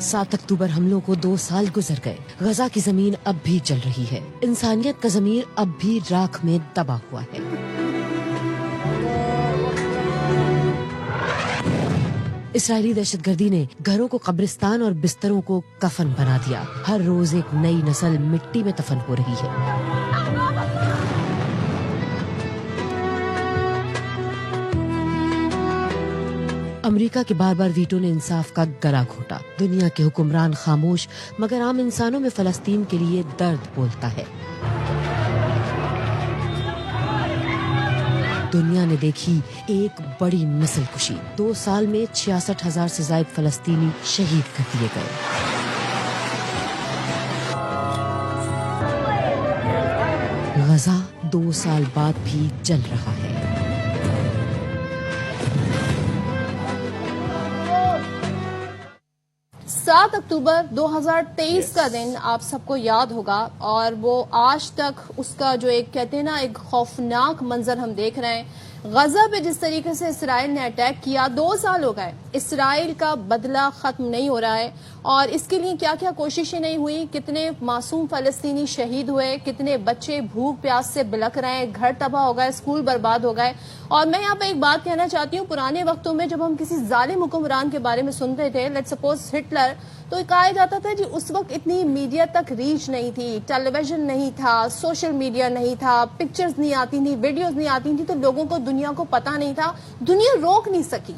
7 اکتوبر حملوں کو 2 سال گزر گئے. غزہ کی زمین اب بھی جل رہی ہے. انسانیت کا ضمیر اب بھی راکھ میں دبا ہوا ہے. اسرائیلی دہشت گردی نے گھروں کو قبرستان اور بستروں کو کفن بنا دیا. ہر روز ایک نئی نسل مٹی میں دفن ہو رہی ہے. امریکہ کے بار بار ویٹو نے انصاف کا گلا گھونٹا. دنیا کے حکمران خاموش، مگر عام انسانوں میں فلسطین کے لیے درد بولتا ہے. دنیا نے دیکھی ایک بڑی نسل کشی. 2 سال میں 66,000 سے زائد فلسطینی شہید کر دیے گئے. غزہ 2 سال بعد بھی جل رہا ہے. 7 اکتوبر 2023 کا دن آپ سب کو یاد ہوگا، اور وہ آج تک اس کا جو ایک کہتے ہیں نا ایک خوفناک منظر ہم دیکھ رہے ہیں. غزہ پہ جس طریقے سے اسرائیل نے اٹیک کیا، 2 سال ہو گئے. اسرائیل کا بدلہ ختم نہیں ہو رہا ہے، اور اس کے لیے کیا کیا کوششیں نہیں ہوئی. کتنے معصوم فلسطینی شہید ہوئے، کتنے بچے بھوک پیاس سے بلک رہے ہیں، گھر تباہ ہو گئے، اسکول برباد ہو گئے. اور میں یہاں پہ ایک بات کہنا چاہتی ہوں، پرانے وقتوں میں جب ہم کسی ظالم حکمران کے بارے میں سنتے تھے، لیٹ سپوز ہٹلر، تو کہا جاتا تھا جی اس وقت اتنی میڈیا تک ریچ نہیں تھی، ٹیلی ویژن نہیں تھا، سوشل میڈیا نہیں تھا، پکچرز نہیں آتی تھیں، ویڈیوز نہیں آتی تھیں، تو لوگوں کو دنیا کو پتہ نہیں تھا. دنیا روک نہیں سکی،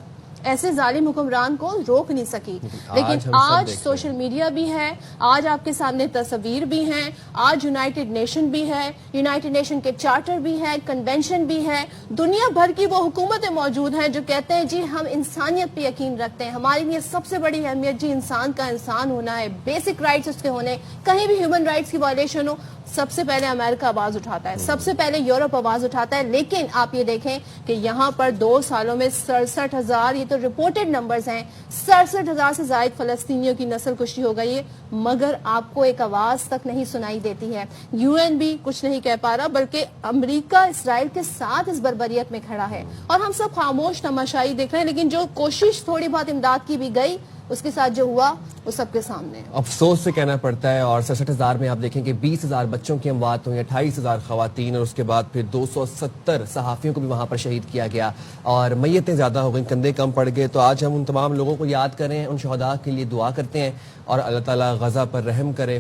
ایسے ظالم حکمران کو روک نہیں سکی. لیکن آج سوشل میڈیا بھی ہے، آج آپ کے سامنے تصویر بھی ہیں، آج یونائٹڈ نیشن بھی ہے، یونائٹڈ نیشن کے چارٹر بھی ہے، کنونشن بھی ہے. دنیا بھر کی وہ حکومتیں موجود ہیں جو کہتے ہیں جی ہم انسانیت پہ یقین رکھتے ہیں، ہمارے لیے سب سے بڑی اہمیت جی انسان کا انسان ہونا ہے، بیسک رائٹس اس کے ہونے. کہیں بھی ہیومن رائٹس کی وائلیشن ہو، سب سے پہلے امریکہ آواز اٹھاتا ہے، سب سے پہلے یورپ آواز اٹھاتا ہے. لیکن آپ یہ دیکھیں کہ یہاں پر 2 سالوں میں 67,000، یہ تو رپورٹڈ نمبرز ہیں، 67,000 سے زائد فلسطینیوں کی نسل کشی ہو گئی ہے. مگر آپ کو ایک آواز تک نہیں سنائی دیتی ہے. UN بھی کچھ نہیں کہہ پا رہا، بلکہ امریکہ اسرائیل کے ساتھ اس بربریت میں کھڑا ہے، اور ہم سب خاموش تماشائی دیکھ رہے ہیں. لیکن جو کوشش تھوڑی بہت امداد کی بھی گئی، اس کے ساتھ جو ہوا وہ سب کے سامنے ہے. افسوس سے کہنا پڑتا ہے. اور 67,000 میں آپ دیکھیں کہ 20,000 بچوں کی اموات ہوئی، 28,000 خواتین، اور اس کے بعد پھر 270 صحافیوں کو بھی وہاں پر شہید کیا گیا، اور میتیں زیادہ ہو گئیں، کندھے کم پڑ گئے. تو آج ہم ان تمام لوگوں کو یاد کریں، ان شہداء کے لیے دعا کرتے ہیں، اور اللہ تعالیٰ غزہ پر رحم کرے.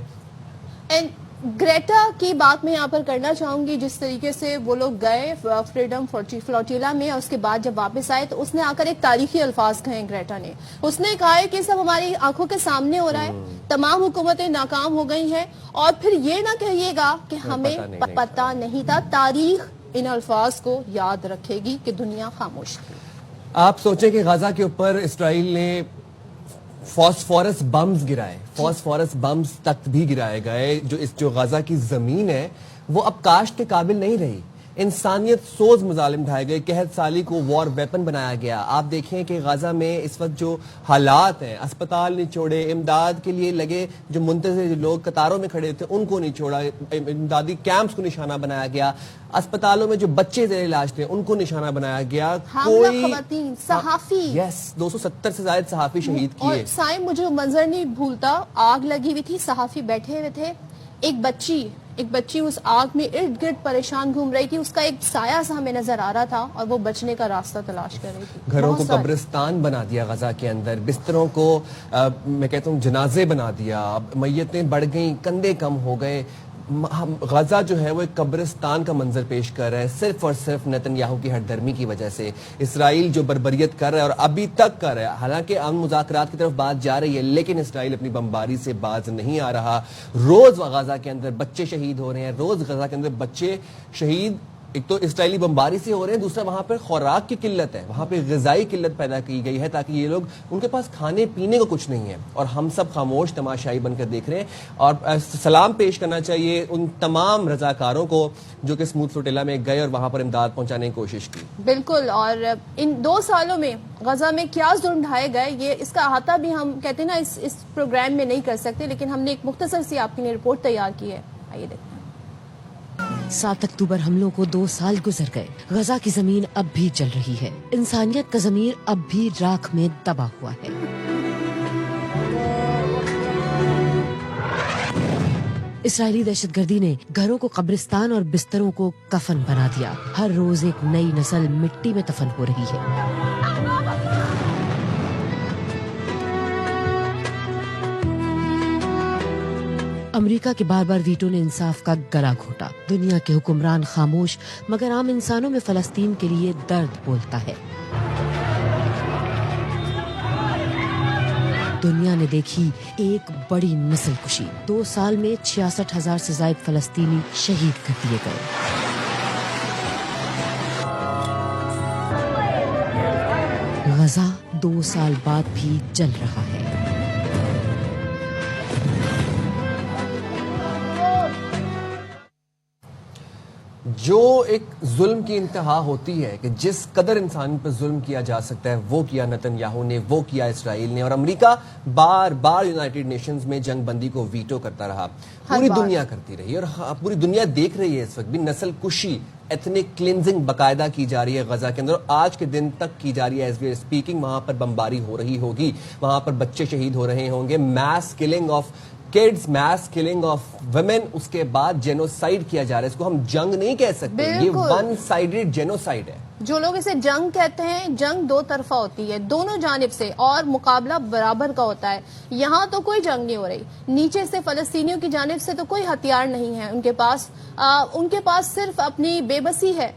گریٹا کی بات میں یہاں پر کرنا چاہوں گی. جس طریقے سے وہ لوگ گئے فریڈم فلوٹیلا میں، اور اس کے بعد جب واپس آئے تو اس نے آ کر ایک تاریخی الفاظ کہے. گریٹا نے اس نے کہا ہے کہ سب ہماری آنکھوں کے سامنے ہو رہا ہے، تمام حکومتیں ناکام ہو گئی ہیں، اور پھر یہ نہ کہیے گا کہ ہمیں پتہ نہیں تھا. تاریخ ان الفاظ کو یاد رکھے گی کہ دنیا خاموش تھی. آپ سوچیں کہ غزہ کے اوپر اسرائیل نے فاسفورس بمز گرائے، فاسفورس بمز تک بھی گرائے گئے. جو غزہ کی زمین ہے وہ اب کاشت کے قابل نہیں رہی. انسانیت سوز مظالم ڈھائے گئے، قحط سالی کو وار ویپن بنایا گیا. آپ دیکھیں کہ غزہ میں اس وقت جو حالات ہیں، اسپتال نہیں چھوڑے، امداد کے لیے لگے جو منتظر جو لوگ قطاروں میں کھڑے تھے ان کو نہیں چھوڑا، امدادی کیمپس کو نشانہ بنایا گیا. اسپتالوں میں جو بچے زیر علاج تھے ان کو نشانہ بنایا گیا. کوئی خواتین، صحافی، 270 سے زائد صحافی شہید کیے. اور سائم مجھے منظر نہیں بھولتا، آگ لگی ہوئی تھی، صحافی بیٹھے ہوئے تھے، ایک بچی اس آگ میں ارد گرد پریشان گھوم رہی تھی، اس کا ایک سایہ سا ہمیں نظر آ رہا تھا، اور وہ بچنے کا راستہ تلاش کر رہی تھی. گھروں کو قبرستان بنا دیا غزہ کے اندر، بستروں کو میں کہتا ہوں جنازے بنا دیا. میتیں بڑھ گئیں، کندھے کم ہو گئے. غزہ جو ہے وہ ایک قبرستان کا منظر پیش کر رہا ہے، صرف اور صرف نتن یاہو کی ہٹ درمی کی وجہ سے. اسرائیل جو بربریت کر رہا ہے اور ابھی تک کر رہا ہے، حالانکہ امن مذاکرات کی طرف بات جا رہی ہے، لیکن اسرائیل اپنی بمباری سے باز نہیں آ رہا. روز غزہ کے اندر بچے شہید ہو رہے ہیں، روز غزہ کے اندر بچے شہید ایک تو اسرائیلی بمباری سے ہو رہے ہیں، دوسرا وہاں پر خوراک کی قلت ہے، وہاں پہ غذائی قلت پیدا کی گئی ہے تاکہ یہ لوگ ان کے پاس کھانے پینے کو کچھ نہیں ہے، اور ہم سب خاموش تماشائی بن کر دیکھ رہے ہیں. اور سلام پیش کرنا چاہیے ان تمام رضاکاروں کو جو کہ اسموتھ فلوٹیلا میں گئے اور وہاں پر امداد پہنچانے کی کوشش کی. بالکل. اور ان 2 سالوں میں غزہ میں کیا ظلم ڈھائے گئے، یہ اس کا احاطہ بھی ہم کہتے ہیں نا اس پروگرام میں نہیں کر سکتے، لیکن ہم نے ایک مختصر سی آپ کے لیے رپورٹ تیار کی ہے. آئیے دیکھیں. 7 اکتوبر حملوں کو 2 سال گزر گئے. غزہ کی زمین اب بھی جل رہی ہے. انسانیت کا ضمیر اب بھی راکھ میں دبا ہوا ہے. اسرائیلی دہشت گردی نے گھروں کو قبرستان اور بستروں کو کفن بنا دیا. ہر روز ایک نئی نسل مٹی میں دفن ہو رہی ہے. امریکہ کے بار بار ویٹو نے انصاف کا گلا گھونٹا. دنیا کے حکمران خاموش مگر عام انسانوں میں فلسطین کے لیے درد بولتا ہے. دنیا نے دیکھی ایک بڑی نسل کشی. 2 سال میں 66,000 سے زائد فلسطینی شہید کر دیے گئے. غزہ 2 سال بعد بھی جل رہا ہے. جو ایک ظلم کی انتہا ہوتی ہے کہ جس قدر انسان پر ظلم کیا جا سکتا ہے وہ کیا نتن یاہو نے, وہ کیا اسرائیل نے, اور امریکہ بار بار یونائٹڈ نیشنز میں جنگ بندی کو ویٹو کرتا رہا. پوری دنیا کرتی رہی اور پوری دنیا دیکھ رہی ہے اس وقت بھی. نسل کشی, ایتھنک کلینزنگ باقاعدہ کی جا رہی ہے غزہ کے اندر, اور آج کے دن تک کی جا رہی ہے. ایز وی آر اسپیکنگ وہاں پر بمباری ہو رہی ہوگی, وہاں پر بچے شہید ہو رہے ہوں گے. Mass killing of kids, mass killing of women, اس کے بعد جینوسائیڈ کیا جا رہا ہے. اس کو ہم جنگ نہیں کہہ سکتے, یہ ون سائیڈڈ جینوسائیڈ ہے. جو لوگ اسے جنگ کہتے ہیں, جنگ 2 طرفہ ہوتی ہے, دونوں جانب سے, اور مقابلہ برابر کا ہوتا ہے. یہاں تو کوئی جنگ نہیں ہو رہی. نیچے سے فلسطینیوں کی جانب سے تو کوئی ہتھیار نہیں ہے ان کے پاس صرف اپنی بے بسی ہے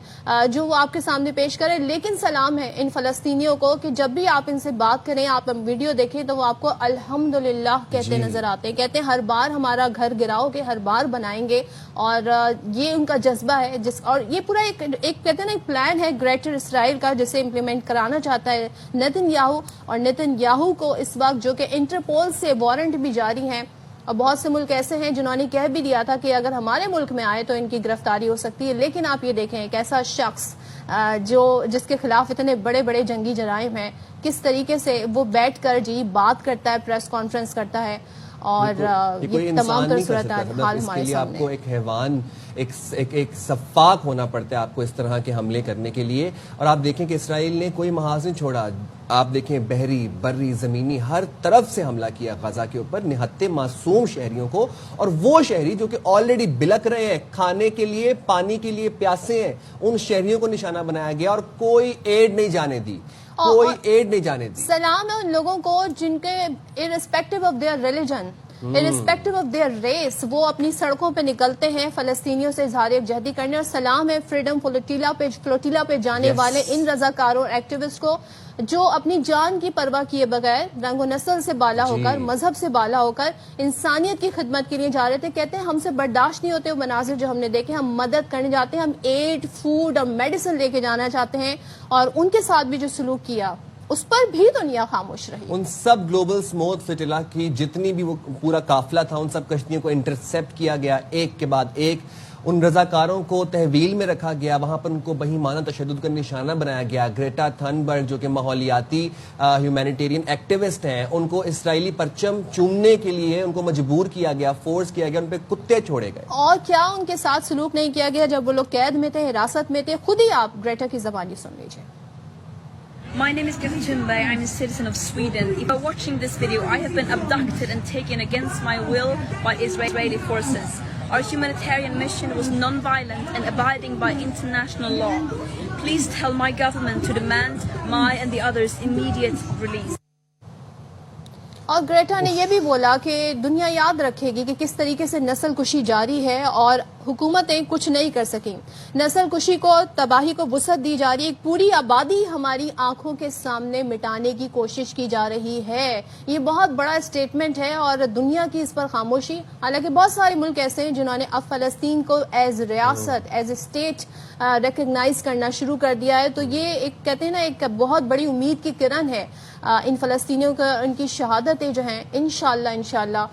جو وہ آپ کے سامنے پیش کرے. لیکن سلام ہے ان فلسطینیوں کو کہ جب بھی آپ ان سے بات کریں, آپ ویڈیو دیکھیں تو وہ آپ کو الحمدللہ کہتے نظر آتے ہیں. کہتے ہیں ہر بار ہمارا گھر گراؤ گے, ہر بار بنائیں گے, اور یہ ان کا جذبہ ہے. اور یہ پورا ایک کہتے ہیں نا ایک پلان ہے گریٹر اسرائیل کا, جسے امپلیمنٹ کرانا چاہتا ہے نتن یاہو. اور نتن یاہو کو اس وقت جو کہ انٹرپول سے وارنٹ بھی جاری ہیں, اور بہت سے ملک ایسے ہیں جنہوں نے کہہ بھی دیا تھا کہ اگر ہمارے ملک میں آئے تو ان کی گرفتاری ہو سکتی ہے. لیکن آپ یہ دیکھیں ایک ایسا شخص جس کے خلاف اتنے بڑے بڑے جنگی جرائم ہیں, کس طریقے سے وہ بیٹھ کر بات کرتا ہے, پریس کانفرنس کرتا ہے, اور یہ تمام تر صورتحال ہمارے سامنے. آپ کو ایک حیوان, ایک سفاک ہونا پڑتا ہے آپ کو اس طرح کے حملے کرنے کے لیے. اور آپ دیکھیں کہ اسرائیل نے کوئی محاذ نہیں چھوڑا. آپ دیکھیں بحری, بری, زمینی, ہر طرف سے حملہ کیا غزہ کے اوپر, نہتے معصوم شہریوں کو. اور وہ شہری جو کہ آلریڈی بلک رہے ہیں, کھانے کے لیے, پانی کے لیے پیاسے ہیں, ان شہریوں کو نشانہ بنایا گیا اور کوئی ایڈ نہیں جانے دی, کوئی ایڈ نہیں جانے دی. سلام ہے ان لوگوں کو جن کے irrespective of their religion, irrespective of their race, وہ اپنی سڑکوں پہ نکلتے ہیں فلسطینیوں سے اظہار یکجہتی کرنے. اور سلام ہے فریڈم فلوٹیلا پہ جانے والے ان رضاکاروں اور ایکٹیوسٹ کو جو اپنی جان کی پرواہ کیے بغیر رنگ و نسل سے بالا ہو کر, مذہب سے بالا ہو کر انسانیت کی خدمت کے لیے جا رہے تھے. کہتے ہیں ہم سے برداشت نہیں ہوتے وہ مناظر جو ہم نے دیکھے. ہم مدد کرنے جاتے ہیں, ہم ایڈ, فوڈ اور میڈیسن لے کے جانا چاہتے ہیں, اور ان کے ساتھ بھی جو سلوک کیا اس پر بھی دنیا خاموش رہی. ان سب گلوبل سموتھ فٹیلا کی جتنی بھی وہ پورا قافلہ تھا, ان سب کشتیوں کو انٹرسپٹ کیا گیا ایک کے بعد ایک. ان رضاکاروں کو تحویل میں رکھا گیا, وہاں پر ان کو بہیمانہ تشدد کا نشانہ بنایا گیا. گریٹا تھنبرگ جو کہ ماحولیاتی ہیومینیٹیرین ایکٹیوسٹ ہیں, ان کو اسرائیلی پرچم چومنے کے لیے ان کو مجبور کیا گیا, فورس کیا گیا, ان پہ کتے چھوڑے گئے. اور کیا ان کے ساتھ سلوک نہیں کیا گیا جب وہ لوگ قید میں تھے, حراست میں تھے. خود ہی آپ گریٹا کی زبانی سن لیجیے. My name is Greta Thunberg. I'm a citizen of Sweden. If you're watching this video, I have been abducted and taken against my will by Israeli forces. Our humanitarian mission was non-violent and abiding by international law. Please tell my government to demand my and the others' immediate release. اور Greta نے یہ بھی بولا کہ دنیا یاد رکھے گی کہ کس طریقے سے نسل کشی جاری ہے اور حکومتیں کچھ نہیں کر سکیں. نسل کشی کو, تباہی کو وسعت دی جا رہی ہے. ایک پوری آبادی ہماری آنکھوں کے سامنے مٹانے کی کوشش کی جا رہی ہے. یہ بہت بڑا اسٹیٹمنٹ ہے اور دنیا کی اس پر خاموشی. حالانکہ بہت سارے ملک ایسے ہیں جنہوں نے اب فلسطین کو ایز ریاست, ایز اے اسٹیٹ ریکگنائز کرنا شروع کر دیا ہے. تو یہ ایک کہتے ہیں نا ایک بہت بڑی امید کی کرن ہے. ان فلسطینیوں کا, ان کی شہادتیں جو ہیں انشاءاللہ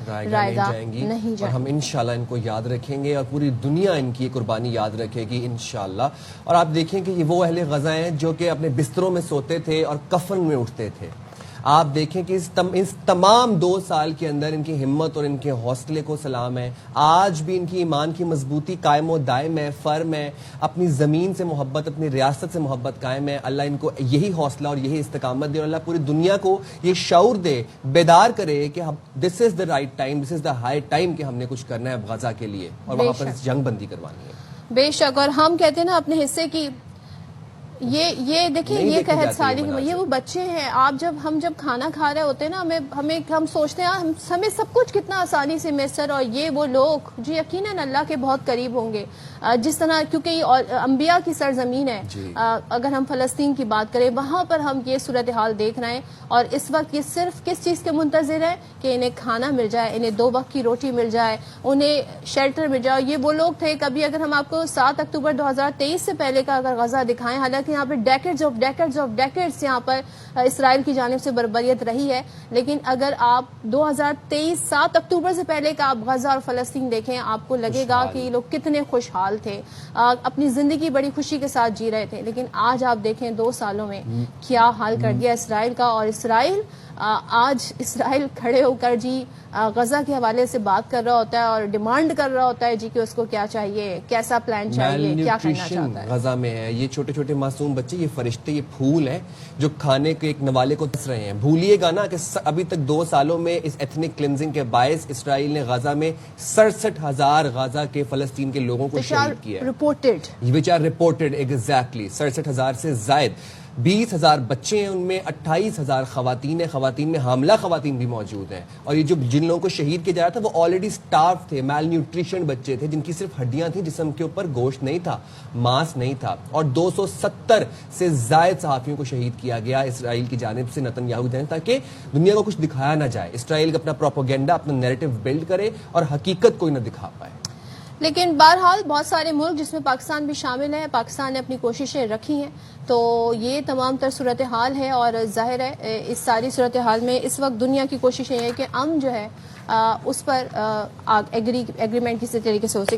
رائگاں نہیں جائیں گی. ہم انشاءاللہ ان کو یاد رکھیں گے اور پوری دنیا ان کی قربانی یاد رکھے گی انشاءاللہ. اور آپ دیکھیں کہ یہ وہ اہل غزہ ہیں جو کہ اپنے بستروں میں سوتے تھے اور کفن میں اٹھتے تھے. آپ دیکھیں کہ اس تمام 2 سال کے اندر ان کی ہمت اور ان کے حوصلے کو سلام ہے. آج بھی ان کی ایمان کی مضبوطی قائم و دائم ہے, فرم ہے, اپنی زمین سے محبت, اپنی ریاست سے محبت قائم ہے. اللہ ان کو یہی حوصلہ اور یہی استقامت دے, اور اللہ پوری دنیا کو یہ شعور دے, بیدار کرے کہ this is the right time, this is the high time کہ ہم نے کچھ کرنا ہے غزہ کے لیے اور وہاں پر جنگ بندی کروانی ہے. بے شک. اور ہم کہتے ہیں نا اپنے حصے کی یہ دیکھیں, یہ قحط سالی یہ وہ بچے ہیں. آپ ہم جب کھانا کھا رہے ہوتے ہیں نا, ہم سوچتے ہیں ہمیں سب کچھ کتنا آسانی سے میسر, اور یہ وہ لوگ جو یقیناً اللہ کے بہت قریب ہوں گے. جس طرح کیونکہ یہ انبیاء کی سرزمین ہے, اگر ہم فلسطین کی بات کریں وہاں پر ہم یہ صورتحال دیکھ رہے ہیں, اور اس وقت یہ صرف کس چیز کے منتظر ہے کہ انہیں کھانا مل جائے, انہیں 2 وقت کی روٹی مل جائے, انہیں شیلٹر مل جائے. یہ وہ لوگ تھے, کبھی اگر ہم آپ کو 7 اکتوبر 2023 سے پہلے کا اگر غزہ دکھائیں, حالانکہ یہاں پہ ڈیکیڈز یہاں پر اسرائیل کی جانب سے بربریت رہی ہے, لیکن اگر آپ 2023 7 اکتوبر سے پہلے کا آپ غزہ اور فلسطین دیکھیں, آپ کو لگے گا کہ یہ لوگ کتنے خوشحال تھے, اپنی زندگی بڑی خوشی کے ساتھ جی رہے تھے. لیکن آج آپ دیکھیں 2 سالوں میں کیا حال کر دیا اسرائیل کا. اور اسرائیل کھڑے ہو کر جی غزہ کے حوالے سے بات کر رہا ہوتا ہے اور ڈیمانڈ کر رہا ہوتا ہے جی کہ اس کو کیا چاہیے, کیسا پلان چاہیے, کیا کرنا چاہتا ہے. غزہ میں ہے یہ چھوٹے چھوٹے معصوم بچے, یہ فرشتے, یہ پھول ہیں جو کھانے کے ایک نوالے کو دس رہے ہیں. بھولیے گا نا کہ ابھی تک 2 سالوں میں اس ایتھنک کلینزنگ کے باعث اسرائیل نے غزہ میں 67,000 غزہ کے فلسطین کے لوگوں کو شہید کیا ہے, which are reported exactly 67,000 سے زائد. 20,000 بچے ہیں, ان میں 28,000 خواتین ہیں, خواتین میں حاملہ خواتین بھی موجود ہیں. اور یہ جن لوگوں کو شہید کیا جا رہا تھا وہ آلریڈی سٹارف تھے, میل نیوٹریشن بچے تھے جن کی صرف ہڈیاں تھیں, جسم کے اوپر گوشت نہیں تھا, ماس نہیں تھا. اور 270 سے زائد صحافیوں کو شہید کیا گیا اسرائیل کی جانب سے نتن یاہو نے, تاکہ دنیا کو کچھ دکھایا نہ جائے. اسرائیل اپنا پروپیگنڈا, اپنا نیریٹو بلڈ کرے اور حقیقت کوئی نہ دکھا پائے. لیکن بہرحال بہت سارے ملک جس میں پاکستان بھی شامل ہے, پاکستان نے اپنی کوششیں رکھی ہیں. تو یہ تمام تر صورتحال ہے, اور ظاہر ہے اس ساری صورتحال میں اس وقت دنیا کی کوشش یہ ہے کہ جو ہے اس پر ایگریمنٹ کسی طریقے سے ہو سکے.